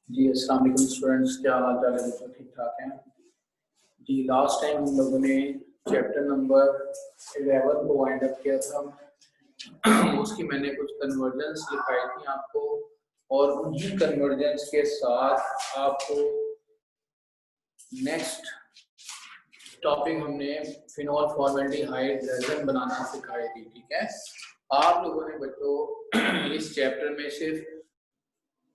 जी अस्सलाम वालेकुम स्टूडेंट्स, क्या हाल चाल है बच्चों? ठीक ठाक हैं जी। लास्ट टाइम हम लोगों ने चैप्टर नंबर 11 को वाइंड अप किया था। उसकी मैंने कुछ कन्वर्जेंस लिखाई थी आपको, और उन्हीं कन्वर्जेंस के साथ आपको नेक्स्ट टॉपिक हमने फिनॉल फॉर्मेल्डिहाइड रेज़न बनाना सिखाई थी। ठीक है, आप लोगों ने बच्चों इस चैप्टर में सिर्फ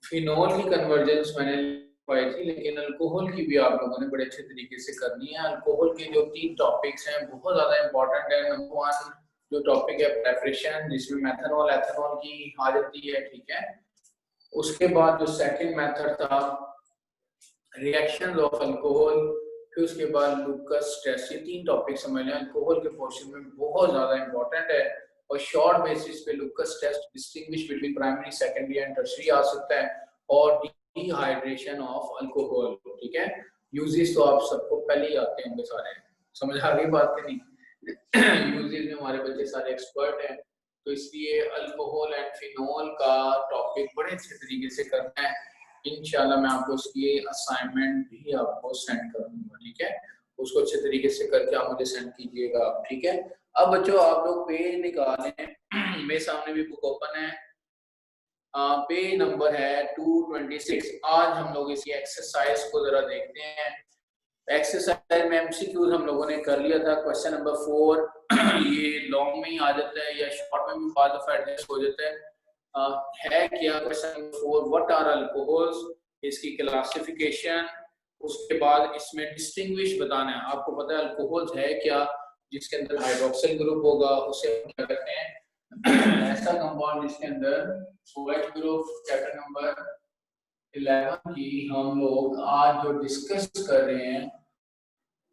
फिनॉल की कन्वर्जेंस मैंने लिखवाई थी, लेकिन अल्कोहल की भी आप लोगों ने बड़े अच्छे तरीके से करनी है। अल्कोहल के जो 3 टॉपिक्स हैं बहुत ज्यादा इंपॉर्टेंट है। नंबर 1 जो टॉपिक है प्रेपरेशन, जिसमें मेथनॉल एथेनॉल की आ जाती है। ठीक है, उसके बाद जो सेकंड मेथड था रिएक्शंस ऑफ अल्कोहल, फिर उसके बाद लुकस टेस्ट। ये 3 टॉपिक समझ लें, अल्कोहल के पोर्शन में बहुत ज्यादा इंपॉर्टेंट है। और शॉर्ट बेसिस पे Lucas test distinguish between primary, secondary and tertiary आ सकता है, और डिहाइड्रेशन ऑफ अल्कोहल। ठीक है, यूजेस तो आप सबको पहले ही आते होंगे सारे, समझ आ गई बात कि नहीं? यूजेस में हमारे बच्चे सारे एक्सपर्ट हैं, तो इसलिए अल्कोहल एंड फिनॉल का टॉपिक बड़े अच्छे तरीके से करना है। इंशाल्लाह मैं आपको उसकी असाइनमेंट भी आपको सेंड कर दूंगा। ठीक है, उसको अच्छे तरीके से करके आप मुझे सेंड कीजिएगा। ठीक है, अब बच्चों आप लोग पेज निकालें। मेरे सामने भी बुक ओपन है, पेज नंबर है 226। आज हम लोग इसी एक्सरसाइज को जरा देखते हैं। एक्सरसाइज में एमसीक्यूज हम लोगों ने कर लिया था। क्वेश्चन नंबर 4 ये लॉन्ग में ही आ जाता है या शॉर्ट में भी बाद ऑफ एडजस्ट हो जाता है। है क्या question number 4, what are alcohols, इसकी क्लासिफिकेशन, उसके बाद इसमें डिस्टिंग्विश बताना है। आपको पता है अल्कोहल्स है क्या, जिसके अंदर हाइड्रोक्सिल ग्रुप होगा उसे हम क्या कहते हैं, ऐसा कंपाउंड जिसके अंदर OH ग्रुप। चैप्टर नंबर 11 की हम लोग आज जो डिस्कस कर रहे हैं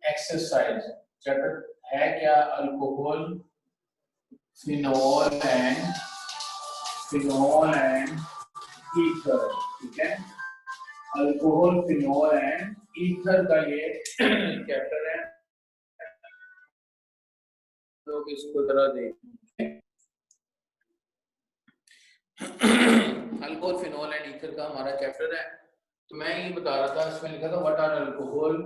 एक्सरसाइज, चैप्टर है क्या, अल्कोहल, फिनॉल एंड ईथर। ठीक है, अल्कोहल, फिनॉल एंड ईथर का ये चैप्टर है। लोग इसको जरा देखें। अल्कोहल, फिनॉल एंड ईथर का हमारा चैप्टर है। तो मैं ये बता रहा था, इसमें लिखा था what are alcohol,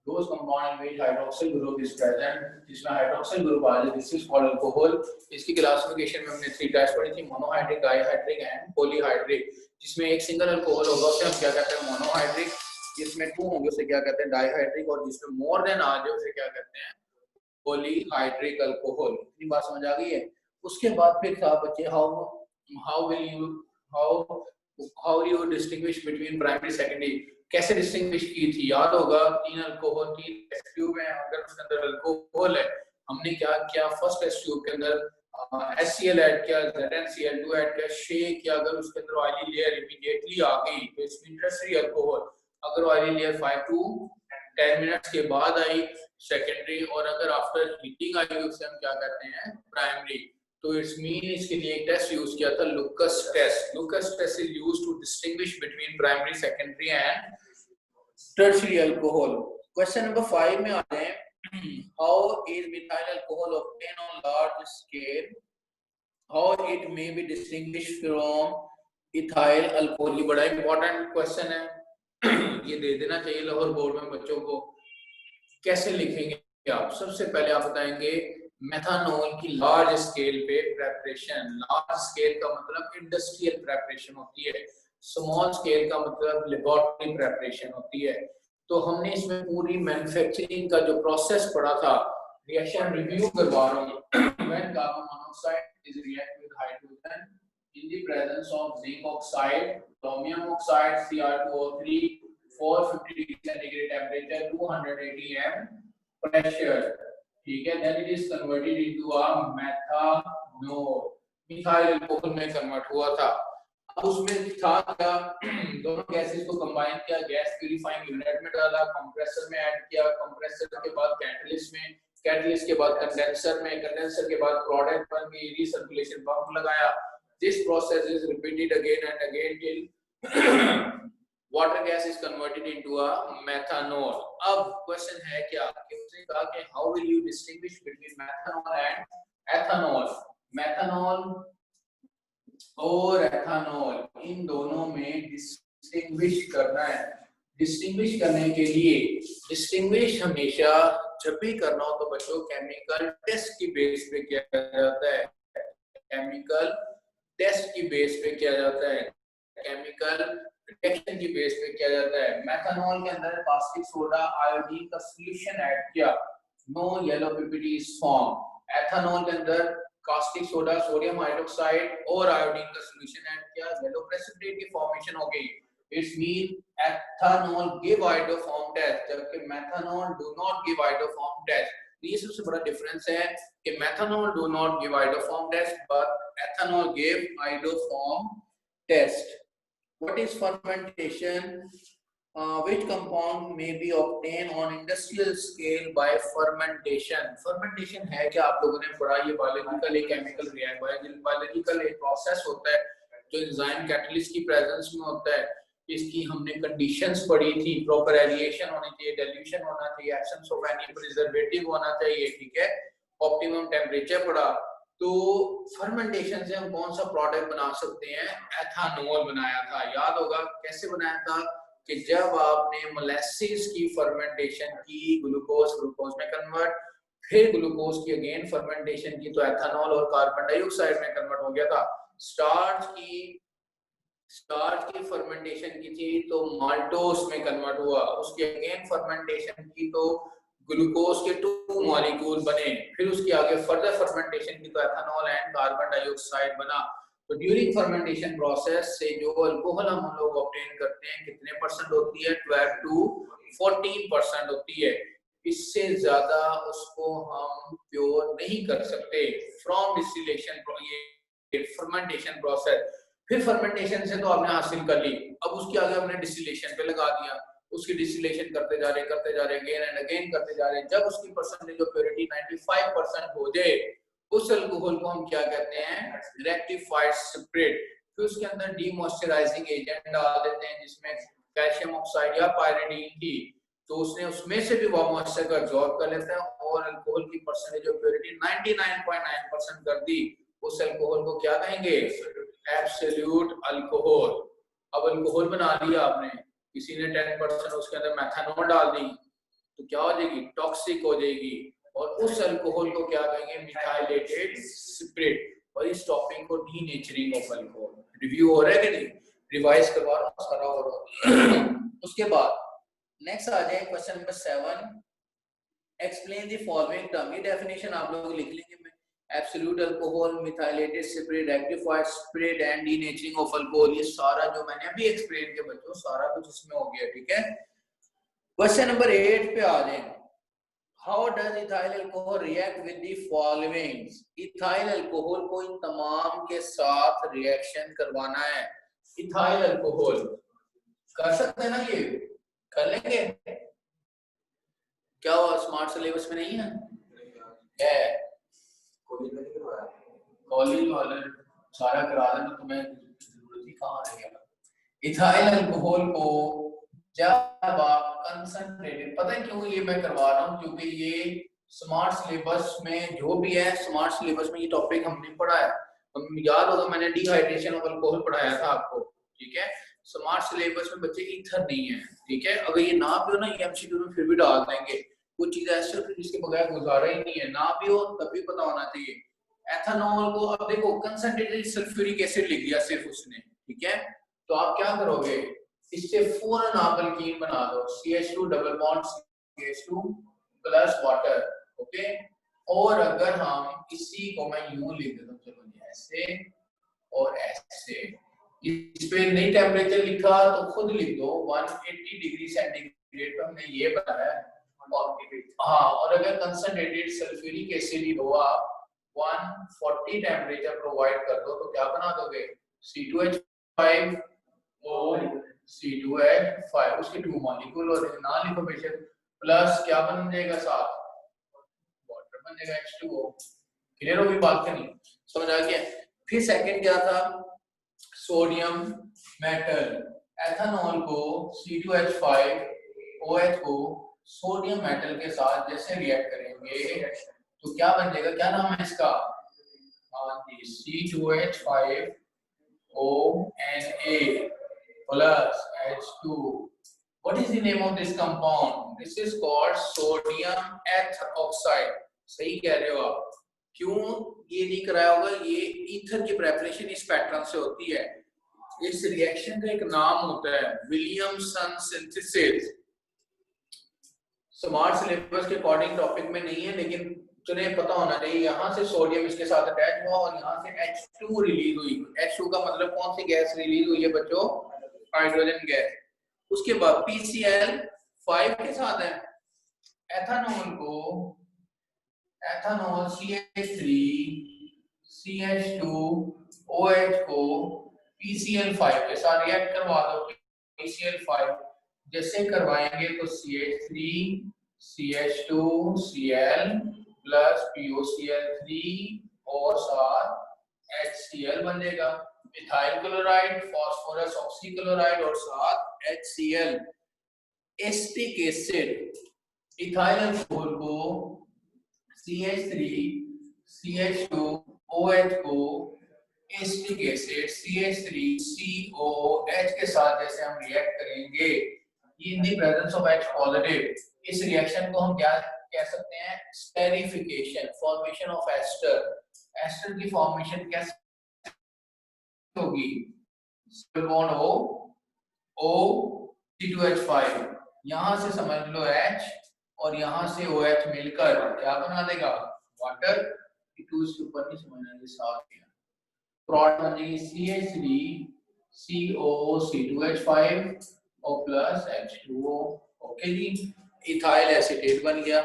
those compound in which hydroxyl group is present, जिसमें हाइड्रोक्सिल ग्रुप आ जाए, दिस इज कॉल्ड अल्कोहल। इसकी क्लासिफिकेशन में हमने 3 टाइप्स पढ़ी थी, मोनोहाइड्रिक, डाइहाइड्रिक एंड पॉलीहाइड्रिक। जिसमें एक सिंगल अल्कोहल होगा उसे हम क्या कहते हैं, मोनोहाइड्रिक। जिसमें 2 होंगे उसे क्या कहते हैं, डाइहाइड्रिक। और जिसमें मोर देन आ जाए उसे क्या कहते हैं, पॉलीहाइड्रिक अल्कोहल। इतनी बात समझ आ गई है? उसके बाद फिर था बच्चे how will you how how you distinguish between primary secondary. कैसे डिस्टिंग्विश की थी, याद होगा, 3 अल्कोहल, 3 टेस्ट ट्यूब है, अगर उसके अंदर अल्कोहल है हमने क्या किया, फर्स्ट टेस्ट ट्यूब के अंदर HCl ऐड किया, ZnCl2 ऐड किया, शेक किया। अगर उसके अंदर ऑयली लेयर इमीडिएटली आ गई तो इसमें टर्शियरी अल्कोहल। अगर ऑयली लेयर 5 to 10 मिनट्स के बाद आई, सेकेंडरी। और अगर आफ्टर हीटिंग आई उसे हम क्या कहते हैं, प्राइमरी। तो इट्स मीन इसके लिए एक टेस्ट यूज किया था, Lucas test. Lucas test is used to distinguish between primary, secondary and tertiary alcohol. Question number 5 में आते हैं, how is methyl alcohol obtain on large scale, how it may be distinguished from ethyl alcohol. ये बड़ा important question है, ये दे देना चाहिए Lahore board में बच्चों को। कैसे लिखेंगे आप? सबसे पहले आप बताएंगे मेथानॉल की लार्ज स्केल पे प्रेपरेशन। लार्ज स्केल का मतलब इंडस्ट्रियल प्रेपरेशन होती है, स्मॉल स्केल का मतलब लेबोरेटरी प्रेपरेशन होती है। तो हमने इसमें पूरी मैन्युफैक्चरिंग का जो प्रोसेस पढ़ा था, रिएक्शन रिव्यू करवा रहा हूँ। When carbon monoxide is react with hydrogen in the presence of zinc oxide, chromium oxide, Cr2O3, 450 degree centigrade temperature, 280 m pressure, ठीक है, then it is converted into a methanol, methyl alcohol में convert हुआ था। अब उसमें था क्या, दोनों गैसेस को कंबाइन किया, गैस प्यूरिफाइंग यूनिट में डाला, कंप्रेसर में ऐड किया, कंप्रेसर के बाद कैटलिस्ट में, कैटलिस्ट के बाद कंडेंसर में, कंडेंसर के बाद प्रोडक्ट बन गई, रीसर्कुलेशन पंप लगाया। This process is repeated again and again till water gas is converted into a methanol. अब क्वेश्चन है क्या कि उसने कहा कि how will you distinguish between methanol and ethanol. Methanol और एथेनॉल इन दोनों में डिस्टिंग्विश करना है। डिस्टिंग्विश करने के लिए डिस्टिंग्विश हमेशा जब भी करना हो तो बच्चों केमिकल टेस्ट की बेस पे किया जाता है। केमिकल टेस्ट की बेस पे किया जाता है। केमिकल रिएक्शन की बेस पे किया जाता है। मेथनॉल के अंदर कास्टिक सोडा आयोडीन का सॉल्यूशन ऐड किया, no yellow PPT is form. Ethanol के अंदर कास्टिक सोडा सोडियम हाइड्रोक्साइड और आयोडीन का सॉल्यूशन ऐड किया, येलो प्रेसिपिटेट की फॉर्मेशन हो गई। It's mean ethanol give हाइड्रोफॉर्म test, जबकि methanol do not give हाइड्रोफॉर्म test. ये सबसे बड़ा डिफरेंस है कि methanol do not give हाइड्रोफॉर्म test but ethanol give हाइड्रोफॉर्म test. What is fermentation? Which compound may be obtained on industrial scale by fermentation? Fermentation है क्या आप लोगों ने पढ़ा? ये बायोलॉजिकल एक केमिकल रिएक्शन, बायोलॉजिकल एक प्रोसेस होता है जो एंजाइम कैटलिस्ट की प्रेजेंस में होता है। इसकी हमने कंडीशंस पढ़ी थी, प्रॉपर एरिएशन होनी चाहिए, डिल्यूशन होना चाहिए, एब्सेंस ऑफ एनी प्रिजर्वेटिव होना चाहिए, ठीक है, ऑप्टिमम टेम्परेचर पढ़ा। तो फर्मेंटेशन से हम कौन सा प्रोडक्ट बना सकते हैं? एथेनॉल बनाया था, याद होगा कैसे बनाया था कि जब आपने मोलेसिस की फर्मेंटेशन की, ग्लूकोज में कन्वर्ट, फिर ग्लूकोज की अगेन फर्मेंटेशन की तो एथेनॉल और कार्बन डाइऑक्साइड में कन्वर्ट हो गया था। स्टार्च की फर्मेंटेशन की थी तो माल्टोस में कन्वर्ट हुआ, उसकी अगेन फर्मेंटेशन की तो ग्लूकोज के 2 मॉलिक्यूल बने, फिर उसके आगे फर्दर फर्मेंटेशन की तो एथेनॉल एंड कार्बन डाइऑक्साइड बना। तो ड्यूरिंग फर्मेंटेशन प्रोसेस से जो अल्कोहल हम लोग ऑब्टेन करते हैं कितने परसेंट होती है? 12 to 14% होती है। इससे ज्यादा उसको हम प्योर नहीं कर सकते फ्रॉम डिस्टिलेशन, ये फर्मेंटेशन प्रोसेस। फिर फर्मेंटेशन से तो आपने हासिल कर ली, अब उसके आगे हमने डिस्टिलेशन पे लगा दिया, उसकी डिस्टिलेशन करते जा रहे अगेन एंड अगेन करते जा रहे। जब उसकी परसेंटेज ऑफ प्योरिटी 95% हो जाए उस अल्कोहल को हम क्या कहते हैं? Rectified spirit. फिर उसके अंदर डीमॉइस्चराइजिंग एजेंट डाल देते हैं जिसमें कैल्शियम ऑक्साइड या पायरिडीन थी, तो उसमें से भी वो मॉइस्चर को एब्जॉर्ब कर लेता है और अल्कोहल की परसेंटेज ऑफ प्योरिटी 99.9% कर दी। उस अल्कोहल को क्या कहेंगे? Absolute alcohol. अब अल्कोहल बना लिया आपने, किसी ने 10% उसके अंदर मेथनॉल डाल दी तो क्या हो जाएगी? टॉक्सिक हो जाएगी। और उस अल्कोहल को क्या कहेंगे? Methylated spirit. और इस टॉपिक को डीनेचरिंग ऑफ अल्कोहल रिव्यू हो रहा है कि नहीं? रिवाइज करवा रहा हूं, सारा हो रहा है। उसके बाद नेक्स्ट आ जाए question number 7, explain the following term. ये डेफिनेशन आप लोग लिख लेंगे, absolute alcohol, methylated spirit, rectified spirit and denaturing of alcohol. ये सारा जो मैंने अभी एक्सप्लेन किया बच्चों, सारा कुछ इसमें हो गया, ठीक है। क्वेश्चन नंबर 8 पे आ जाए, how does ethyl alcohol react with the following. Ethyl alcohol को इन तमाम के साथ रिएक्शन करवाना है। इथाइल अल्कोहल कर सकते हैं ना, ये कर लेंगे? क्या हुआ, स्मार्ट सिलेबस में नहीं है? कॉलेज वाले सारा करा देना, तुम्हें जरूरत ही कहाँ है। इथाइल अल्कोहल को जब आप कंसंट्रेटेड, पता है क्यों ये मैं करवा रहा हूँ? क्योंकि ये स्मार्ट सिलेबस में जो भी है, स्मार्ट सिलेबस में ये टॉपिक हमने पढ़ा है। हम याद होगा मैंने डिहाइड्रेशन ऑफ अल्कोहल पढ़ाया था आपको, ठीक है। स्मार्ट सिलेबस में बच्चे ईथर नहीं है, ठीक है। अगर ये ना भी हो ना, ये एमसीक्यू में फिर भी डाल देंगे। कुछ चीजें ऐसे होती है जिसके बगैर गुजारा ही नहीं है, ना भी हो तब भी पता होना चाहिए। एथेनॉल को अब देखो कंसंट्रेटेड सल्फ्यूरिक एसिड लिख दिया सिर्फ उसने, ठीक है। तो आप क्या करोगे? इससे फौरन आप अल्कीन बना दो, CH2 double bond CH2 plus water, okay. और अगर हम इसी को मैं यूं लिख देता हूं, चलो ऐसे और ऐसे, इस पे नहीं टेम्परेचर लिखा तो खुद लिख दो, 180 डिग्री सेंटीग्रेड पे हमने ये बनाया है। हाँ, और अगर कंसंट्रेटेड सल्फ्यूरिक एसिड ही हो आप 140 टेम्परेचर प्रोवाइड कर दो तो क्या बना दोगे? C2H5 O C2H5, उसके 2 मॉलिक्यूल और ना लिखो बेशक, प्लस क्या बन जाएगा? साथ वाटर बन जाएगा H2O। क्लियर होगी बात कि नहीं? समझ आ गया? फिर सेकंड क्या था? Sodium metal. एथेनॉल को C2H5OH को सोडियम मेटल के साथ जैसे रिएक्ट करेंगे तो क्या बन जाएगा? क्या नाम है इसका? हाँ जी, C2H5ONA plus H2. What is the name of this compound? This is called sodium ethoxide. सही कह रहे हो आप। क्यों ये नहीं कराया होगा? ये ईथर की प्रेपरेशन इस पैटर्न से होती है। इस रिएक्शन का एक नाम होता है विलियमसन सिंथेसिस। स्मार्ट सिलेबस के अकॉर्डिंग टॉपिक में नहीं है, लेकिन तुम्हें पता होना चाहिए। यहाँ से सोडियम इसके साथ अटैच हुआ और यहाँ से H2 रिलीज हुई। H2 का मतलब कौन सी गैस रिलीज हुई है बच्चों? Hydrogen gas. उसके बाद PCl5 के साथ है एथानॉल को, एथानॉल CH3 CH2 OH को PCl5 के साथ रिएक्ट करवा दो। PCl5 जैसे करवाएंगे तो CH3 CH2 Cl plus POCl3 और साथ HCl बनेगा। मिथाइल क्लोराइड, फास्फोरस ऑक्सीक्लोराइड और साथ HCl। Acetic acid ethyl alcohol को CH3 CH2 OH को एसिटिक एसिड CH3COH के साथ जैसे हम रिएक्ट करेंगे, in the presence of H positive, इस रिएक्शन को हम क्या कह सकते हैं? Esterification, formation of ester. Ester की फॉर्मेशन कैसे होगी? बॉन्ड O C2H5, यहां से समझ लो H और यहां से OH मिलकर क्या बना देगा? वाटर। C2 इसके ऊपर नहीं समझना, ये साथ है। प्रोडक्ट बनेगी CH3 CO C2H5 और प्लस H2O। ओके जी, इथाइल एसीटेट बन गया।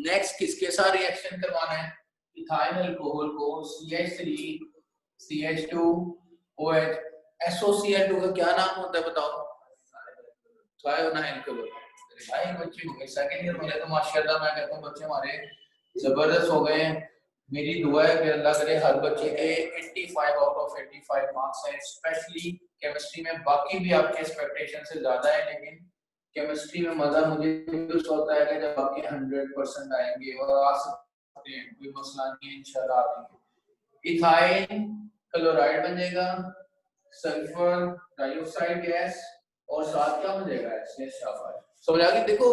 नेक्स्ट किसके साथ रिएक्शन करवाना है? इथाइल अल्कोहल को CH3 CH2 OH। SOCl2 का क्या नाम होता है बताओ? ट्रायोनाइल क्लोराइड। भाई बच्चे हो गए सेकंड ईयर वाले तो माशाल्लाह, मैं कहता हूं बच्चे हमारे जबरदस्त हो गए हैं। मेरी दुआ है कि अल्लाह करे हर बच्चे के 85 आउट ऑफ 85 मार्क्स हैं, स्पेशली केमिस्ट्री में। बाकी भी आपके एक्सपेक्टेशन से ज्यादा है, लेकिन केमिस्ट्री में मजा मुझे उस होता है कि जब आपके 100% आएंगे, और आ सकते हैं, कोई मसला नहीं है, इंशाल्लाह आएंगे। इथाइल क्लोराइड बनेगा, सल्फर डाइऑक्साइड गैस और साथ क्या बनेगा? शाबाश, समझ आ गई। देखो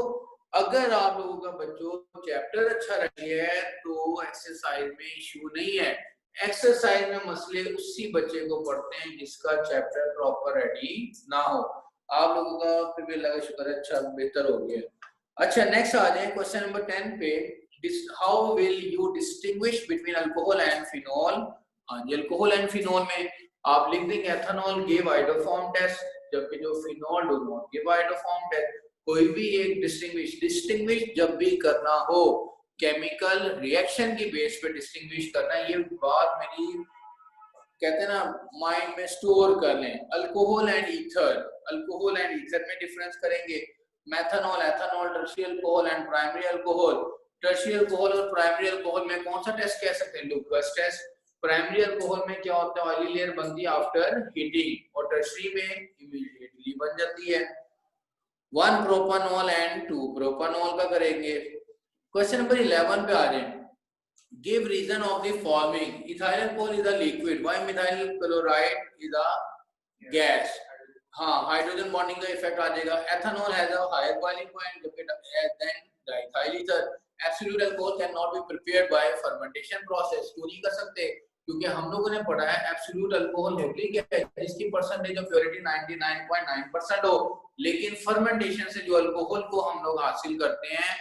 अगर आप लोगों का बच्चों चैप्टर अच्छा रही है तो एक्सरसाइज में इश्यू नहीं है। एक्सरसाइज में मसले उसी बच्चे को पढ़ते हैं जिसका चैप्टर प्रॉपर रेडी ना हो। आप लोगों का फिर भी अल्लाह का शुक्र है अच्छा बेहतर हो गया। अच्छा नेक्स्ट आ जाए क्वेश्चन नंबर 10 पे। How will you distinguish between alcohol and phenol? हाँ जी, अल्कोहल एंड फिनॉल में आप लिख देंगे एथेनॉल गिव हाइड्रोफॉर्म टेस्ट, जबकि जो phenol do not give हाइड्रोफॉर्म test. कोई भी एक डिस्टिंग्विश जब भी करना हो, केमिकल रिएक्शन की बेस पे डिस्टिंग्विश करना, ये बात मेरी कहते हैं ना माइंड में स्टोर कर लें। Alcohol and ether, alcohol and ether में डिफरेंस करेंगे। Methanol, ethanol, tertiary alcohol and primary alcohol. Tertiary alcohol और प्राइमरी अल्कोहल में कौन सा टेस्ट कह सकते हैं? Lucas test. प्राइमरी अल्कोहल में क्या होता है? ऑयली लेयर बनती है आफ्टर हीटिंग, और टर्शियरी में इमीडिएटली बन जाती है। 1 प्रोपानॉल एंड 2 प्रोपानॉल का करेंगे। क्वेश्चन नंबर 11 पे आ जाए। Give reason of the following. Ethyl alcohol is a liquid, why methyl chloride is a gas? हाँ, हाइड्रोजन बॉन्डिंग का इफेक्ट आ जाएगा। Ethanol has a higher boiling point than diethyl ether. Absolute alcohol can not be prepared by fermentation process. क्यों नहीं कर सकते? क्योंकि हम लोगों ने पढ़ा है एब्सोल्यूट अल्कोहल होती क्या है? जिसकी परसेंटेज ऑफ प्योरिटी 99.9% हो, लेकिन फर्मेंटेशन से जो अल्कोहल को हम लोग हासिल करते हैं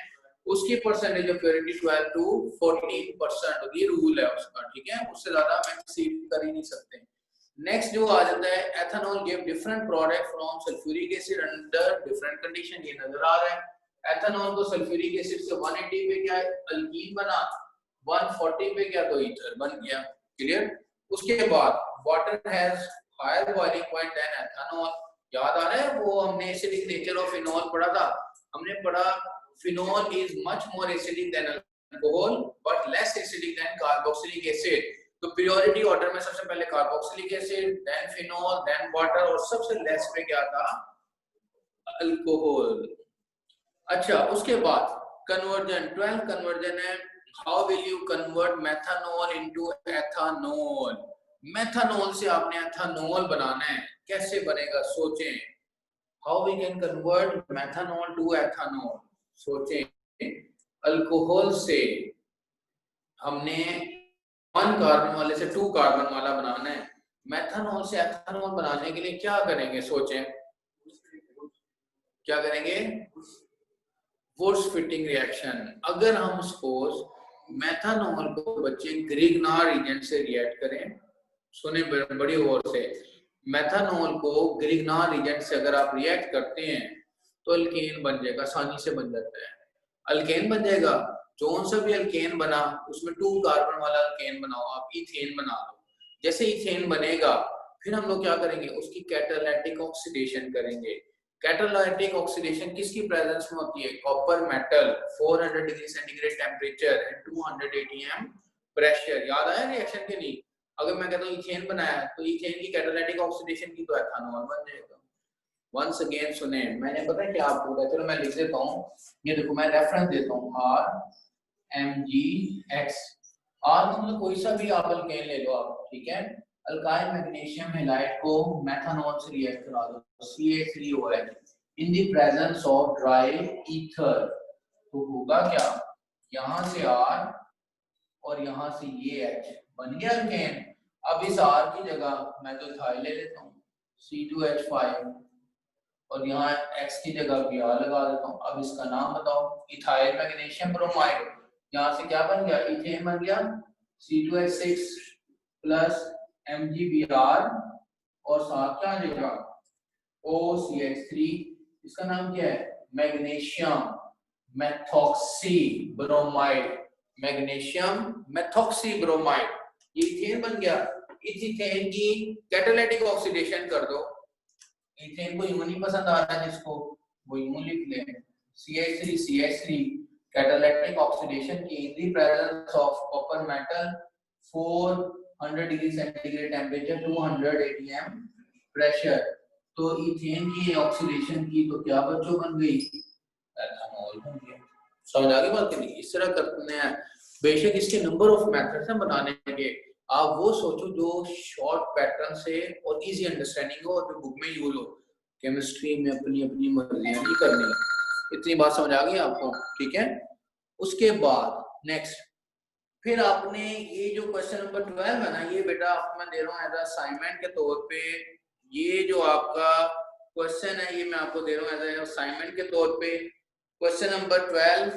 उसकी परसेंटेज ऑफ प्योरिटी 12 to 14% होती है। रूल है उसका, ठीक है? उससे ज्यादा हम एक्सीड कर ही नहीं सकते। नेक्स्ट जो आ जाता है, ethanol give different product from sulphuric acid under different condition. ये नजर आ रहा है। एथेनॉल को सल्फ्यूरिक एसिड से 180 पे क्या अल्कीन बना, 140 पे क्या तो ईथर बन गया। क्लियर? उसके बाद water has higher boiling point than ethanol. याद आ रहा है वो हमने एसिडिक नेचर ऑफ फिनॉल पढ़ा था? हमने पढ़ा phenol is much more acidic than alcohol but less acidic than carboxylic acid. तो प्रियोरिटी ऑर्डर में सबसे पहले carboxylic acid, then phenol, then water, और सबसे लेस पे क्या था? अल्कोहल। अच्छा, उसके बाद कन्वर्जन, 12 कन्वर्जन है। How will you convert methanol into ethanol? Methanol से आपने एथेनॉल बनाना है, कैसे बनेगा सोचें। How we can convert methanol to ethanol. सोचें, अल्कोहल से हमने 1 कार्बन वाले से 2 कार्बन वाला बनाना है, मेथनॉल से एथेनॉल बनाने के लिए क्या करेंगे? सोचें, क्या करेंगे? Wurtz Fittig reaction. अगर हम सपोज मेथनॉल को बच्चे ग्रिग्नार एजेंट से रिएक्ट करें, सुने बड़ी गौर से, मेथनॉल को ग्रिग्नार एजेंट से अगर आप रिएक्ट करते हैं तो अल्केन बन जाएगा, आसानी से बन जाता है। अल्केन बन जाएगा, जोन सा भी अल्केन बना उसमें 2 कार्बन वाला अल्केन बनाओ, आप इथेन बना लो। जैसे इथेन बनेगा फिर हम लोग क्या करेंगे? उसकी कैटालिटिक ऑक्सीडेशन करेंगे। कैटालिटिक ऑक्सीडेशन किसकी प्रेजेंस में होती है? Copper metal, 400 degree centigrade temperature and 200 atm pressure. याद आया रिएक्शन के लिए? अगर मैं कहता हूँ इथेन बनाया तो इथेन की कैटालिटिक ऑक्सीडेशन की तो एथेनॉल बन जाएगा। वंस अगेन सुने, मैंने पता है क्या आपको बताया, चलो मैं लिख देता हूँ, ये देखो मैं रेफरेंस देता हूँ, RMgX। आर मतलब कोई सा भी आप अल्केन ले लो आप, ठीक है। अल्काइल मैग्नीशियम हैलाइड को मेथनॉल से रिएक्ट करा दो, CH3OH in the presence of dry ether, तो होगा क्या? यहाँ से R और यहाँ से ये H बन गया अल्केन। अब इस R की जगह मैं तो इथाइल ले लेता हूँ, C2H5, और यहाँ X की जगह Br लगा देता हूँ। अब इसका नाम बताओ, इथाइल मैग्नीशियम ब्रोमाइड। यहाँ से क्या बन गया? इथेन बन गया, C2H6 प्लस MgBr, और साथ क्या आ जाएगा? OCH3। इसका नाम क्या है? Magnesium methoxy bromide, magnesium methoxy bromide. ये इथेन बन गया। इस इथेन की कैटालिटिक ऑक्सीडेशन कर दो। इथेन को यूं नहीं पसंद आ रहा है जिसको, वो यूं लिख ले, CH3 कैटालिटिक ऑक्सीडेशन की इन the presence of copper metal, 400 degree centigrade temperature, 200 atm pressure. तो इथेन की ऑक्सीडेशन की तो क्या बच्चों बन गई? एथेनॉल बन गया। समझ आ गई बात नहीं? इस तरह करते हैं। बेशक इसके नंबर ऑफ मेथड्स हैं बनाने के, आप वो सोचो जो शॉर्ट पैटर्न से और इजी अंडरस्टैंडिंग हो और जो बुक में यूज हो। केमिस्ट्री में अपनी अपनी मर्जियां नहीं करनी। इतनी बात समझ आ गई आपको? ठीक है। उसके बाद नेक्स्ट, फिर आपने ये जो क्वेश्चन नंबर 12 है ना, ये बेटा आपको मैं दे रहा हूँ एज असाइनमेंट के तौर पे। ये जो आपका क्वेश्चन है ये मैं आपको दे रहा हूँ एज असाइनमेंट के तौर पे। क्वेश्चन नंबर 12,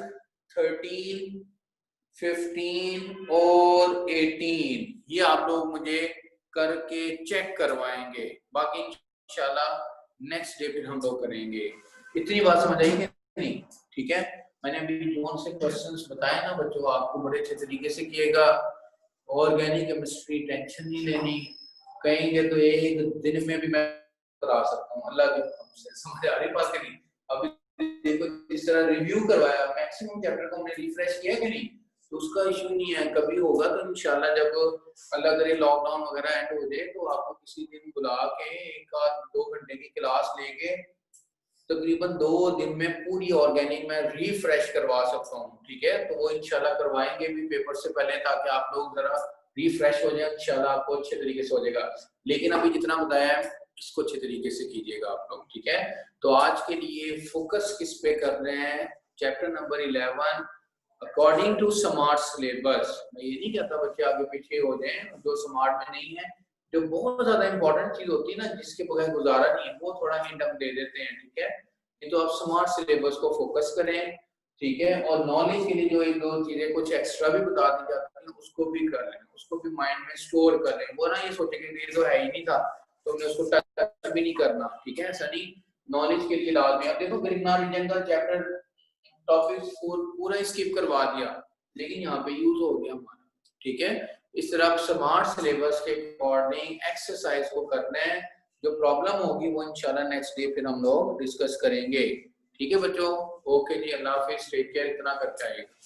13, 15 और 18 ये आप लोग मुझे करके चेक करवाएंगे। बाकी इंशाल्लाह नेक्स्ट डे फिर हम लोग करेंगे। इतनी बात समझ आई कि नहीं? ठीक है। मैंने अभी जोन से क्वेश्चंस बताए ना बच्चों, आपको बड़े अच्छे तरीके से किएगा। ऑर्गेनिक केमिस्ट्री टेंशन नहीं लेनी, कहेंगे तो एक दिन में भी मैं करा सकता हूँ, अल्लाह के हुक्म से। समझ आ रही बात कि नहीं? अभी देखो इस तरह रिव्यू करवाया, मैक्सिमम चैप्टर को हमने रिफ्रेश किया कि नहीं, तो उसका इशू नहीं है। कभी होगा तो इंशाल्लाह जब अल्लाह करे लॉकडाउन वगैरह एंड हो जाए तो आपको किसी दिन बुला के 1-2 घंटे की क्लास लेके तकरीबन 2 दिन में पूरी ऑर्गेनिक में रिफ्रेश करवा सकता हूँ। ठीक है, तो वो इंशाल्लाह करवाएंगे भी पेपर से पहले, ताकि आप लोग जरा रिफ्रेश हो जाए। इंशाल्लाह आपको अच्छे तरीके से हो जाएगा। लेकिन अभी जितना बताया है इसको अच्छे तरीके से कीजिएगा आप लोग। ठीक है, तो आज के लिए फोकस किस पे कर रहे हैं? Chapter number 11 according to smart syllabus. मैं ये नहीं कहता बच्चे आगे पीछे हो जाए जो स्मार्ट में नहीं है। जो बहुत ज्यादा इंपॉर्टेंट चीज होती है ना, जिसके बगैर गुजारा नहीं है, वो थोड़ा हिंट हम दे देते हैं। ठीक है, नहीं तो आप स्मार्ट सिलेबस को फोकस करें। ठीक है, और नॉलेज के लिए जो 1-2 चीजें कुछ एक्स्ट्रा भी बता दी जाती है उसको भी कर लें, उसको भी माइंड में स्टोर कर लें। वो ना ये सोचेंगे ये तो है ही नहीं था तो हमने उसको टच भी नहीं करना। ठीक है, ऐसा नहीं, नॉलेज के लिए लाजमी। अब देखो ग्रिग्नार रीजन का चैप्टर टॉपिक पूरा स्किप करवा दिया, लेकिन यहाँ पे यूज हो गया हमारा। ठीक है, इस तरह स्मार्ट सिलेबस के अकॉर्डिंग एक्सरसाइज को करना है। जो प्रॉब्लम होगी वो इंशाल्लाह नेक्स्ट डे फिर हम लोग डिस्कस करेंगे। ठीक है बच्चों, ओके जी, अल्लाह हाफिज, टेक केयर, इतना करके आइएगा।